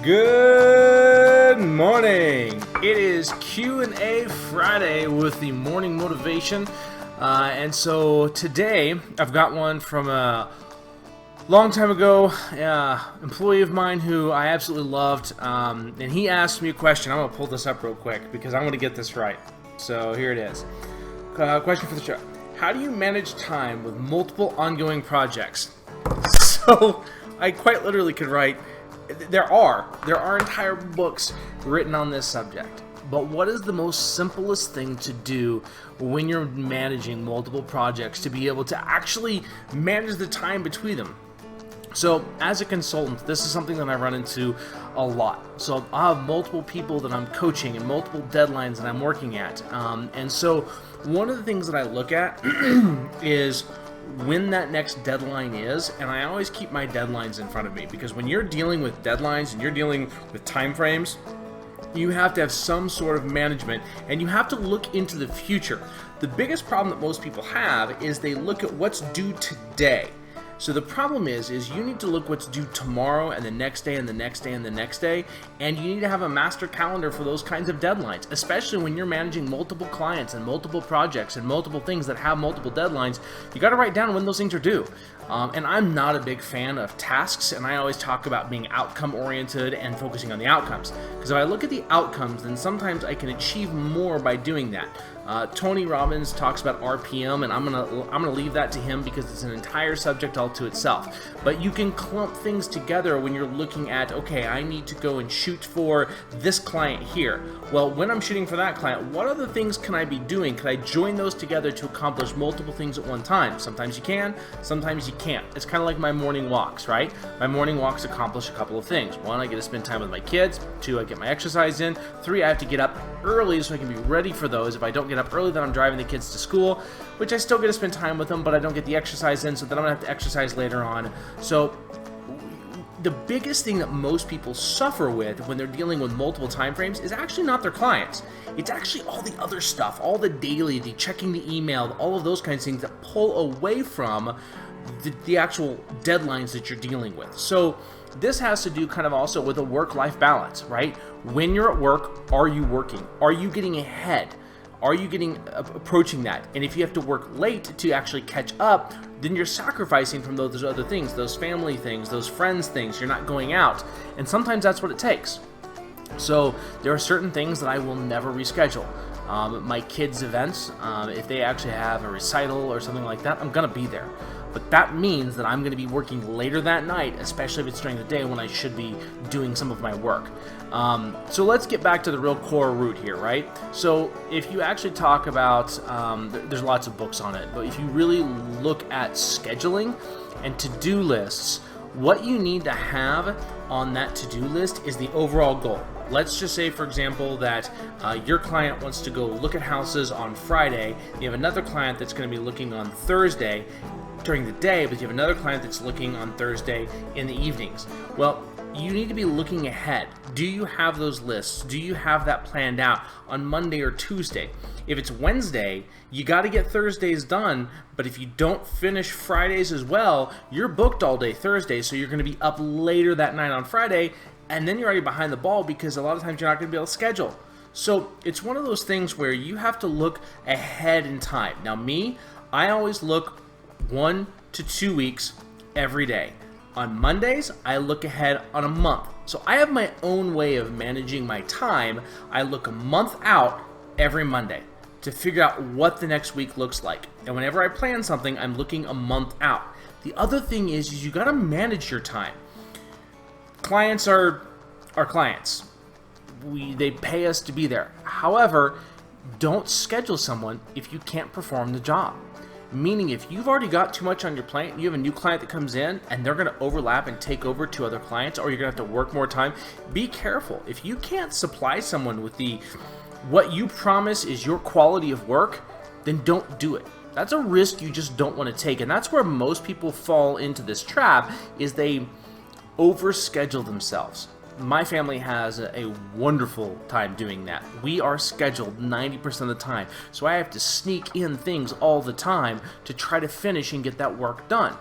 Good morning. It is Q&A Friday with the morning motivation. And so today I've got one from a long time ago, employee of mine who I absolutely loved. And he asked me a question. I'm going to pull this up real quick because I want to get this right. So here it is. Question for the show. How do you manage time with multiple ongoing projects? So I quite literally could write, there are entire books written on this subject. But what is the most simplest thing to do when you're managing multiple projects to be able to actually manage the time between them? So as a consultant, this is something that I run into a lot. So I have multiple people that I'm coaching and multiple deadlines that I'm working at. And so one of the things that I look at is when that next deadline is, and I always keep my deadlines in front of me, because when you're dealing with deadlines and you're dealing with time frames, you have to have some sort of management and you have to look into the future. The biggest problem that most people have is they look at what's due today. So the problem is you need to look what's due tomorrow and the next day and the next day and the next day, and you need to have a master calendar for those kinds of deadlines, especially when you're managing multiple clients and multiple projects and multiple things that have multiple deadlines. You got to write down when those things are due. And I'm not a big fan of tasks, and I always talk about being outcome oriented and focusing on the outcomes, because if I look at the outcomes, then sometimes I can achieve more by doing that. Tony Robbins talks about RPM, and I'm gonna leave that to him because it's an entire subject all to itself. But you can clump things together when you're looking at, okay, I need to go and shoot for this client here. Well, when I'm shooting for that client, what other things can I be doing? Can I join those together to accomplish multiple things at one time? Sometimes you can, sometimes you can't. It's kind of like my morning walks, right? My morning walks accomplish a couple of things. One, I get to spend time with my kids. Two, I get my exercise in. Three, I have to get up early so I can be ready for those. If I don't get up early, then I'm driving the kids to school, which I still get to spend time with them, but I don't get the exercise in, so then I'm gonna have to exercise later on. So the biggest thing that most people suffer with when they're dealing with multiple time frames is actually not their clients. It's actually all the other stuff, all the daily, the checking the email, all of those kinds of things that pull away from the actual deadlines that you're dealing with. So this has to do kind of also with a work-life balance, right? When you're at work, are you working? Are you getting ahead? Are you approaching that? And if you have to work late to actually catch up, then you're sacrificing from those other things, those family things, those friends things. You're not going out. And sometimes that's what it takes. So there are certain things that I will never reschedule. My kids' events, if they actually have a recital or something like that, I'm gonna be there. But that means that I'm going to be working later that night, especially if it's during the day when I should be doing some of my work. So let's get back to the real core root here, right? So if you actually talk about, there's lots of books on it, but if you really look at scheduling and to-do lists, what you need to have on that to-do list is the overall goal. Let's just say, for example, that your client wants to go look at houses on Friday. You have another client that's going to be looking on Thursday during the day, but you have another client that's looking on Thursday in the evenings. Well, you need to be looking ahead. Do you have those lists? Do you have that planned out on Monday or Tuesday? If it's Wednesday, you got to get Thursdays done, but if you don't finish Fridays as well, you're booked all day Thursday, so you're going to be up later that night on Friday, and then you're already behind the ball because a lot of times you're not going to be able to schedule. So it's one of those things where you have to look ahead in time. Now me, I always look 1 to 2 weeks every day. On Mondays, I look ahead on a month. So I have my own way of managing my time. I look a month out every Monday to figure out what the next week looks like. And whenever I plan something, I'm looking a month out. The other thing is you got to manage your time. Clients are clients. They pay us to be there. However, don't schedule someone if you can't perform the job. Meaning if you've already got too much on your plate, you have a new client that comes in and they're going to overlap and take over 2 other clients, or you're going to have to work more time, be careful. If you can't supply someone with what you promise is your quality of work, then don't do it. That's a risk you just don't want to take. And that's where most people fall into this trap, is they overschedule themselves. My family has a wonderful time doing that. We are scheduled 90% of the time, so I have to sneak in things all the time to try to finish and get that work done.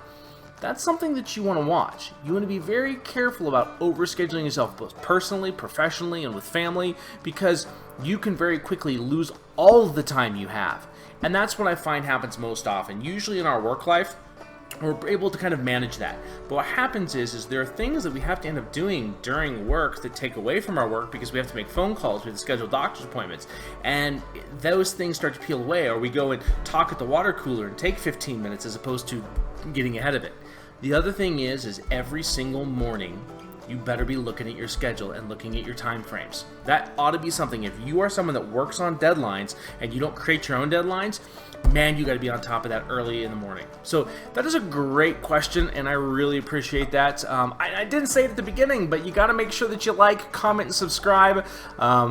that's something that you want to watch. You want to be very careful about overscheduling yourself, both personally, professionally, and with family, because you can very quickly lose all of the time you have. And that's what I find happens most often. Usually in our work life, we're able to kind of manage that. But what happens is there are things that we have to end up doing during work that take away from our work, because we have to make phone calls, we have to schedule doctor's appointments, and those things start to peel away, or we go and talk at the water cooler and take 15 minutes as opposed to getting ahead of it. The other thing is every single morning, you better be looking at your schedule and looking at your time frames. That ought to be something. If you are someone that works on deadlines and you don't create your own deadlines, man, you got to be on top of that early in the morning. So that is a great question, and I really appreciate that. I didn't say it at the beginning, but you got to make sure that you like, comment, and subscribe.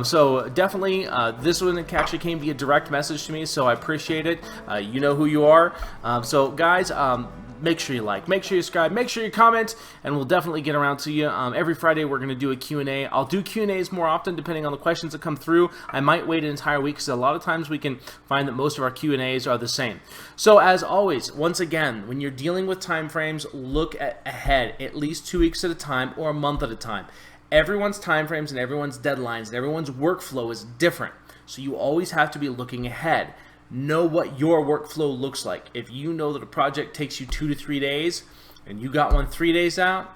So definitely, this one actually came via direct message to me, so I appreciate it. You know who you are. So guys, make sure you like, make sure you subscribe, make sure you comment, and we'll definitely get around to you. Every Friday we're going to do a Q&A. I'll do Q&As more often depending on the questions that come through. I might wait an entire week because a lot of times we can find that most of our Q&As are the same. So as always, once again, when you're dealing with time frames, look ahead at least 2 weeks at a time or a month at a time. Everyone's time frames and everyone's deadlines and everyone's workflow is different. So you always have to be looking ahead. Know what your workflow looks like. If you know that a project takes you 2 to 3 days and you got one 3 days out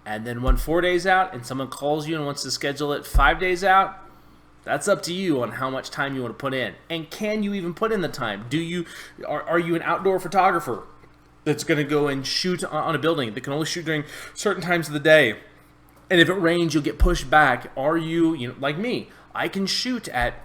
and then one 4 days out, and someone calls you and wants to schedule it 5 days out, that's up to you on how much time you want to put in. And can you even put in the time? Are you an outdoor photographer that's going to go and shoot on a building that can only shoot during certain times of the day? And if it rains, you'll get pushed back. Are you like me? I can shoot at,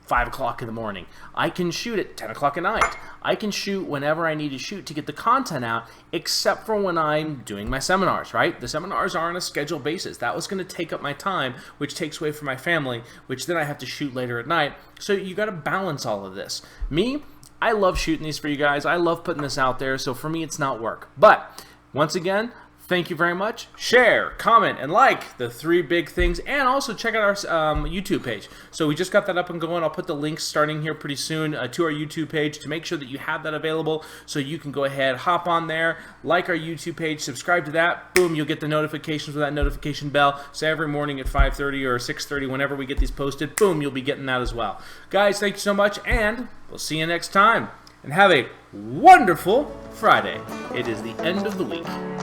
5 o'clock in the morning. I can shoot at 10 o'clock at night. I can shoot whenever I need to shoot to get the content out, except for when I'm doing my seminars, right? The seminars are on a scheduled basis. That was going to take up my time, which takes away from my family, which then I have to shoot later at night. So you got to balance all of this. Me, I love shooting these for you guys. I love putting this out there. So for me, it's not work. But once again, thank you very much. Share, comment, and like, the 3 big things. And also check out our YouTube page. So we just got that up and going. I'll put the links starting here pretty soon to our YouTube page to make sure that you have that available, so you can go ahead, hop on there, like our YouTube page, subscribe to that. Boom, you'll get the notifications with that notification bell. So every morning at 5:30 or 6:30, whenever we get these posted, boom, you'll be getting that as well. Guys, thank you so much, and we'll see you next time. And have a wonderful Friday. It is the end of the week.